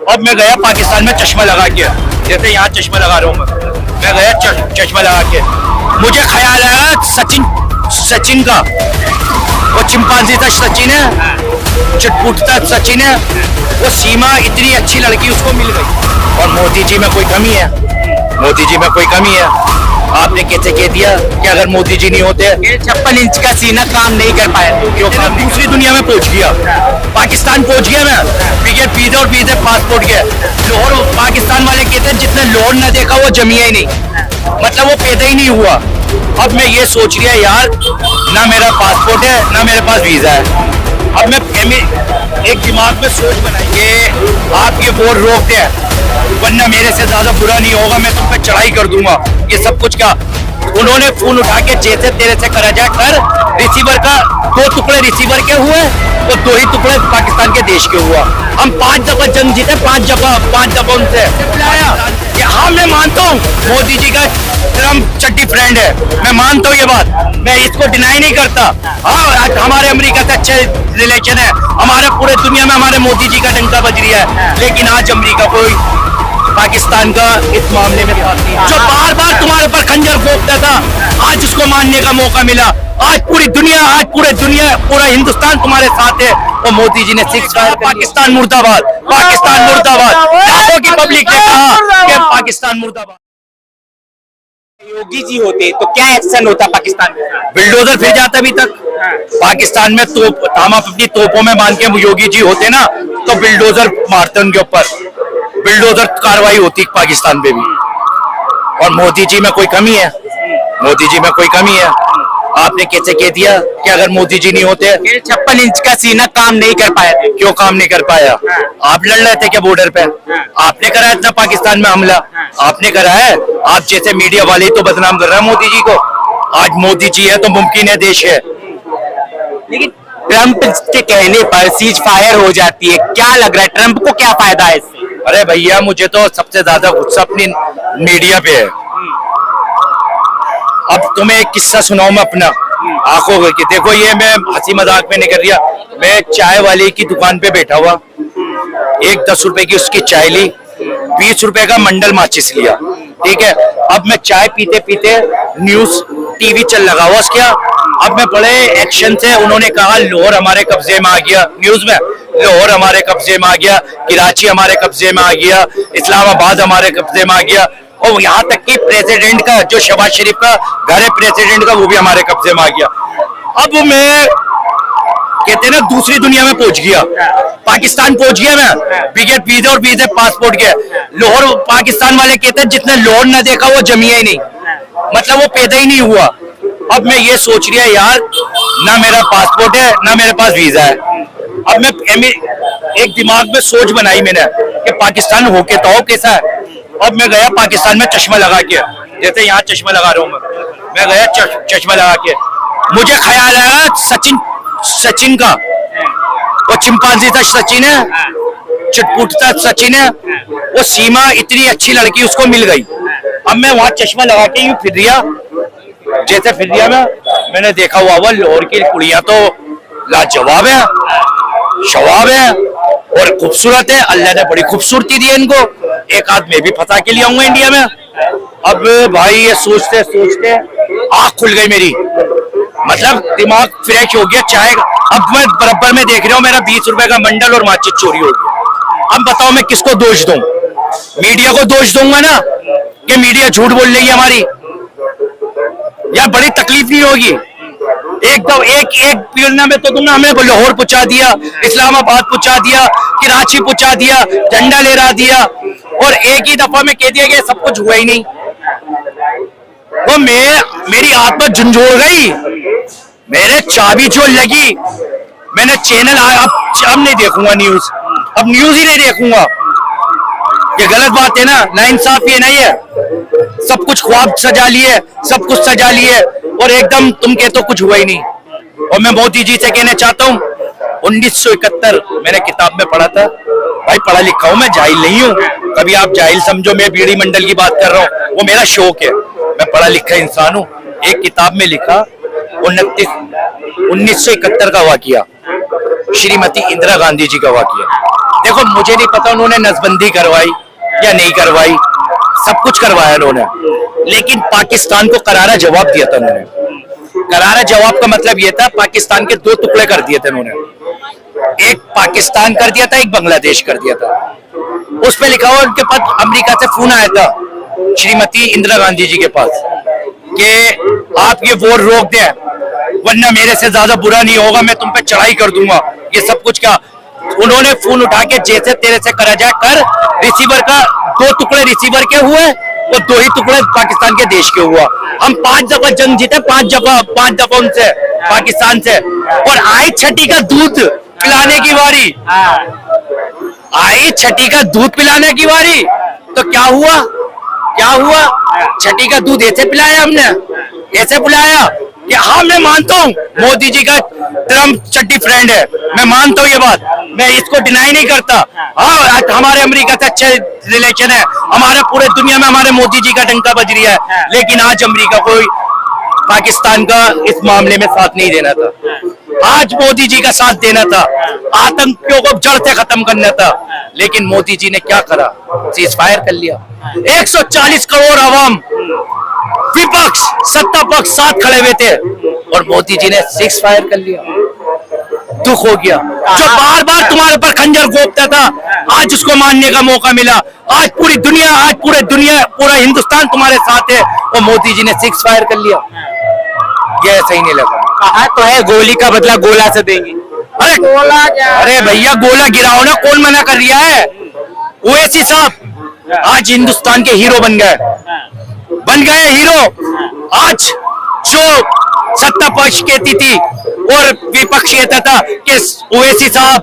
अब मैं गया पाकिस्तान में चश्मा लगा के, जैसे यहाँ चश्मा लगा रहा हूँ मैं गया चश्मा लगा के, मुझे ख्याल आया सचिन का, वो चिंपांजी था सचिन है, चटपुटता सचिन है, वो सीमा इतनी अच्छी लड़की उसको मिल गई। और मोदी जी में कोई कमी है, मोदी जी में कोई कमी है। आपने कैसे कह दिया कि अगर मोदी जी नहीं होते 56 इंच का सीना काम नहीं कर पाया, क्यों काम दूसरी दुनिया में पहुंच गया, पाकिस्तान पहुंच गया मैं, बिगेट वीजा और वीजा पासपोर्ट के लाहौर। पाकिस्तान वाले कहते हैं जितने लाहौर न देखा वो जमिया ही नहीं, मतलब वो पैदा ही नहीं हुआ। अब मैं ये सोच रहा यार, ना मेरा पासपोर्ट है ना मेरे पास वीजा है। अब मैं एक दिमाग में सोच बनाई कि आप ये वोट रोक दें, वरना मेरे से ज्यादा बुरा नहीं होगा, मैं तुम पे चढ़ाई कर दूंगा। ये सब कुछ क्या उन्होंने फोन उठा के जैसे तेरे से करा जाए कर, रिसीवर का 2 टुकड़े रिसीवर के हुए तो 2 ही टुकड़े पाकिस्तान के देश के हुआ। हम 5 दफा जंग जीते, 5 दफा उनसे कि हाँ मैं मानता हूँ मोदी जी का ट्रम्प चड्डी फ्रेंड है, मैं मानता हूँ ये बात, मैं इसको डिनाई नहीं करता। हाँ हमारे अमेरिका से अच्छे रिलेशन है, हमारे पूरे दुनिया में हमारे मोदी जी का डंका बज रहा है, लेकिन आज अमेरिका कोई पाकिस्तान का इस मामले में जो बार बार तुम्हारे ऊपर खंजर फोड़ता था, आज उसको मानने का मौका मिला। आज पूरी दुनिया पूरा हिंदुस्तान तुम्हारे साथ है। और मोदी जी ने पाकिस्तान मुर्दाबाद, पाकिस्तान मुर्दाबाद, लाखों की पब्लिक ने कहा कि पाकिस्तान मुर्दाबाद। योगी जी होते तो क्या एक्शन होता पाकिस्तान में? बिल्डोजर फिर जाता अभी तक पाकिस्तान में, तोप हम अपनी तोपों में मान के योगी जी होते ना तो बिल्डोजर मारते उनके ऊपर, बिल्डोजर कार्रवाई होती पाकिस्तान पे भी। और मोदी जी में कोई कमी है, मोदी जी में कोई कमी है। आपने कैसे कह दिया कि अगर मोदी जी नहीं होते 56 इंच का सीना काम नहीं कर पाया थे? क्यों काम नहीं कर पाया? आप लड़ रहे थे क्या बॉर्डर पे? आपने करा इतना पाकिस्तान में हमला, आपने करा है। आप जैसे मीडिया वाले ही तो बदनाम कर रहे हैं मोदी जी को। आज मोदी जी है तो मुमकिन है देश है। लेकिन ट्रंप के कहने पर सीज फायर हो जाती है, क्या लग रहा है ट्रंप को क्या फायदा है इससे? अरे भैया मुझे तो सबसे ज्यादा गुस्सा अपनी मीडिया पे है। अब तुम्हें एक किस्सा सुनाऊं मैं अपना आंखों की, देखो ये मैं हंसी मजाक में नहीं कर रहा, मैं चाय वाले की दुकान पे बैठा हुआ, एक 10 रुपए की उसकी चाय ली, 20 रुपए का मंडल माचिस लिया, ठीक है। अब मैं चाय पीते पीते न्यूज टीवी चल लगा हुआ उसका। अब मैं बड़े एक्शन से उन्होंने कहा लाहौर हमारे कब्जे में आ गया, न्यूज में लाहौर हमारे कब्जे में आ गया, कराची हमारे कब्जे में आ गया, इस्लामाबाद हमारे कब्जे में आ गया, और यहाँ तक कि प्रेसिडेंट का जो शहबाज शरीफ का घर है प्रेसिडेंट का, वो भी हमारे कब्जे में आ गया। अब मैं कहते हैं ना दूसरी दुनिया में पहुंच गया, पाकिस्तान पहुंच गया मैं, बिगेट वीजा और वीजा पासपोर्ट के लाहौर। पाकिस्तान वाले कहते हैं जितने लाहौर न देखा वो जमिया ही नहीं, मतलब वो पैदा ही नहीं हुआ। अब मैं ये सोच रहा यार, ना मेरा पासपोर्ट है ना मेरे पास वीजा है। अब मैं एक दिमाग में सोच बनाई मैंने कि पाकिस्तान होके तो हो कैसा है। अब मैं गया पाकिस्तान में चश्मा लगा के, जैसे यहाँ चश्मा लगा रहा हूँ मैं गया चश्मा लगा के, मुझे ख्याल आया सचिन का, वो चिंपांजी था सचिन है, चटपुटता सचिन है, वो सीमा इतनी अच्छी लड़की उसको मिल गई। अब मैं वहां चश्मा लगा के यूं फिर रिया, जैसे फिर रिया मैंने देखा हुआ वो लाहौर की कुड़ियां तो लाजवाब है, शवाब है और खूबसूरत है, अल्लाह ने बड़ी खूबसूरती दी है इनको। एक आध में भी फंसा के लिए आऊंगा इंडिया में। अब भाई ये सोचते सोचते आँख खुल गई मेरी, मतलब दिमाग फ्रेश हो गया। चाहे अब मैं बराबर में देख रहा हूँ मेरा 20 रुपए का मंडल और माचिस चोरी हो गया। अब बताओ मैं किसको दोष दूं? मीडिया को दोष दूंगा ना कि मीडिया झूठ बोल रही है हमारी, यार बड़ी तकलीफ नहीं होगी? एकदम एक पीड़ना में तो तुमने हमें लाहौर पहुंचा दिया, इस्लामाबाद पहुंचा दिया, कराची पहुंचा दिया, झंडा लहरा दिया, और एक ही दफा में कह दिया कि सब कुछ हुआ ही नहीं। वो मेरी आत्मा झंझोड़ गई, मेरे चाबी जो लगी, मैंने चैनल अब नहीं देखूंगा न्यूज, अब न्यूज ही नहीं देखूंगा। ये गलत बात है ना, नाइंसाफी है ना ये। सब कुछ ख्वाब सजा लिए, सब कुछ सजा लिए, और एकदम तुम कहते तो कुछ हुआ ही नहीं। और मैं मोदी जी से कहना चाहता हूँ 1971 मैंने किताब में पढ़ा था, भाई पढ़ा लिखा हूं मैं, जाहिल नहीं हूँ, कभी आप जाहिल समझो, मैं बीड़ी मंडल की बात कर रहा हूँ, वो मेरा शौक है, मैं पढ़ा लिखा इंसान हूँ। एक किताब में लिखा 1971 का वाकया, श्रीमती इंदिरा गांधी जी का वाकया। देखो देखो मुझे नहीं पता उन्होंने नसबंदी करवाई या नहीं करवाई, सब कुछ करवाया उन्होंने, लेकिन पाकिस्तान को करारा जवाब दिया था उन्होंने। करारा जवाब का मतलब ये था, पाकिस्तान के दो टुकड़े कर दिए थे उन्होंने, एक पाकिस्तान कर दिया था, एक बांग्लादेश कर दिया था। उस पे लिखा हुआ उनके पास अमेरिका से फोन आया था श्रीमती इंदिरा गांधी जी के पास कि आप ये वोट रोक दें वरना मेरे से ज्यादा बुरा नहीं होगा, मैं तुम पे चढ़ाई कर दूंगा, ये सब कुछ क्या। उन्होंने फोन उठा के जैसे तेरे से करा जाए कर, रिसीवर का दो टुकड़े रिसीवर के हुए और दो ही टुकड़े पाकिस्तान के देश के हुआ। हम 5 दफा जंग जीते, 5 दफा उनसे पाकिस्तान से, और आई छठी का दूध पिलाने की बारी, आई छठी का दूध पिलाने की बारी, तो क्या हुआ, क्या हुआ? छठी का दूध ऐसे पिलाया हमने, ऐसे पिलाया कि हाँ मैं मानता हूँ मोदी जी का ट्रम्प चड्डी फ्रेंड है, मैं मानता हूँ ये बात, मैं इसको डिनाई नहीं करता। हाँ हमारे अमेरिका से अच्छे रिलेशन है, हमारे पूरे दुनिया में हमारे मोदी जी का डंका बज रहा है, लेकिन आज अमेरिका को पाकिस्तान का इस मामले में साथ नहीं देना था, आज मोदी जी का साथ देना था, आतंकियों को जड़ से खत्म करना था, लेकिन मोदी जी ने क्या करा, सीज फायर कर लिया। 140 करोड़ अवाम, विपक्ष सत्ता पक्ष साथ खड़े हुए थे और मोदी जी ने सीज फायर कर लिया। दुख हो गया, जो बार बार तुम्हारे पर खंजर घोंपता था, आज उसको मानने का मौका मिला। आज पूरी दुनिया, आज पूरा हिंदुस्तान तुम्हारे साथ है और मोदी जी ने सीज फायर कर लिया। ये सही नहीं लगा। कहा तो है गोली का बदला गोला से देंगे। अरे गोला क्या? अरे भैया गोला गिराओ ना, कौन मना कर रहा है? ओवैसी साहब आज हिंदुस्तान के हीरो बन गए हीरो। आज जो सत्ता पक्ष कहती थी और विपक्ष कहता था कि ओवैसी साहब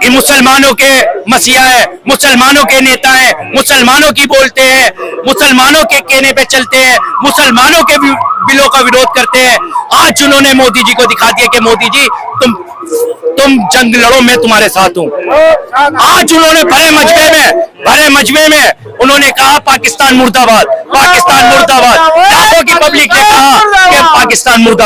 ये मुसलमानों के मसीहा है, मुसलमानों के नेता हैं, मुसलमानों की बोलते हैं, मुसलमानों के कहने पे चलते हैं, मुसलमानों के बिलों का विरोध करते हैं। आज उन्होंने मोदी जी को दिखा दिया कि मोदी जी तुम जंग लड़ो, मैं तुम्हारे साथ हूँ। आज उन्होंने भरे मजमे में उन्होंने कहा पाकिस्तान मुर्दाबाद, पाकिस्तान मुर्दाबाद। लाखों की पब्लिक ने कहा कि पाकिस्तान मुर्दाबाद।